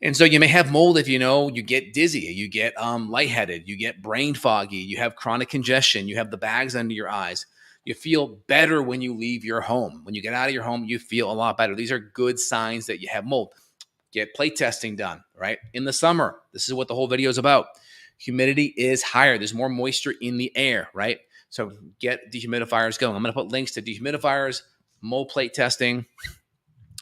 And so you may have mold if you get dizzy, you get lightheaded, you get brain foggy, you have chronic congestion, you have the bags under your eyes. You feel better when you leave your home. When you get out of your home, you feel a lot better. These are good signs that you have mold. Get plate testing done, right? In the summer, this is what the whole video is about. Humidity is higher. There's more moisture in the air, right? So get dehumidifiers going. I'm going to put links to dehumidifiers, mold plate testing.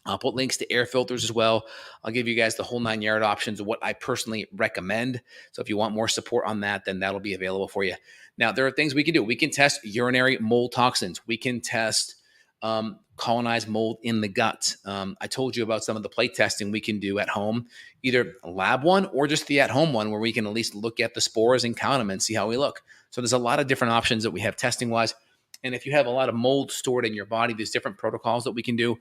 I'll put links to air filters as well. I'll give you guys the whole 9-yard options of what I personally recommend. So if you want more support on that, then that'll be available for you. Now, there are things we can do. We can test urinary mold toxins. We can test colonized mold in the gut. I told you about some of the plate testing we can do at home, either a lab one or just the at-home one where we can at least look at the spores and count them and see how we look. So there's a lot of different options that we have testing-wise. And if you have a lot of mold stored in your body, there's different protocols that we can do.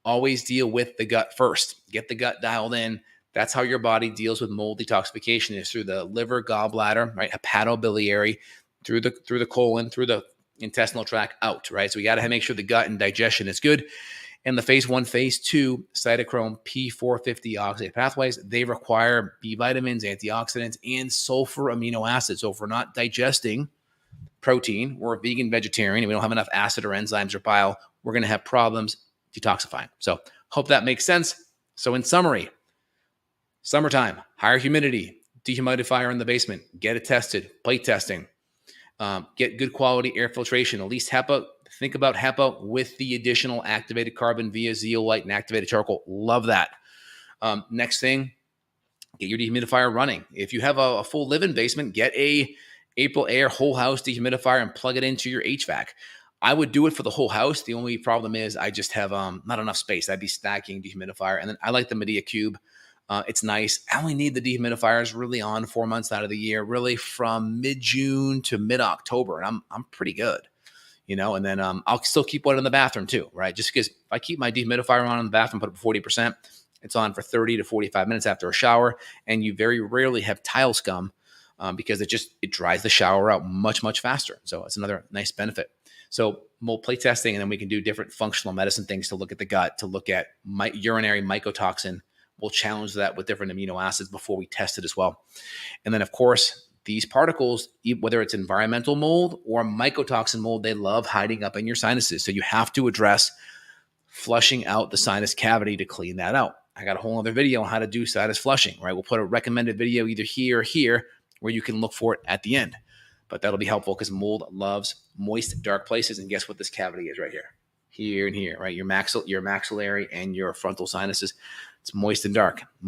Always deal with the gut first. Get the gut dialed in. That's how your body deals with mold detoxification, is through the liver, gallbladder, right? Hepatobiliary, through the colon, through the intestinal tract out, right? So we got to make sure the gut and digestion is good. And the phase 1, phase 2 cytochrome P450 oxidase pathways, they require B vitamins, antioxidants, and sulfur amino acids. So if we're not digesting protein, we're a vegan vegetarian, and we don't have enough acid or enzymes or bile, we're going to have problems detoxifying. So hope that makes sense. So in summary, summertime, higher humidity, dehumidifier in the basement, get it tested, plate testing, get good quality air filtration, at least HEPA. Think about HEPA with the additional activated carbon via zeolite and activated charcoal. Love that. Next thing, get your dehumidifier running. If you have a full live-in basement, get a April Air whole house dehumidifier and plug it into your HVAC. I would do it for the whole house. The only problem is I just have not enough space. I'd be stacking dehumidifier. And then I like the Medea Cube. It's nice. I only need the dehumidifiers really on 4 months out of the year, really from mid-June to mid-October. And I'm pretty good, and then I'll still keep one in the bathroom too, right? Just because if I keep my dehumidifier on in the bathroom, put it 40%, it's on for 30 to 45 minutes after a shower. And you very rarely have tile scum because it dries the shower out much, much faster. So it's another nice benefit. So mold plate testing, and then we can do different functional medicine things to look at the gut, to look at urinary mycotoxin. We'll challenge that with different amino acids before we test it as well. And then, of course, these particles, whether it's environmental mold or mycotoxin mold, they love hiding up in your sinuses. So you have to address flushing out the sinus cavity to clean that out. I got a whole other video on how to do sinus flushing, right? We'll put a recommended video either here or here where you can look for it at the end. But that'll be helpful because mold loves moist, dark places. And guess what this cavity is right here? Here and here, right? Your maxillary and your frontal sinuses. It's moist and dark.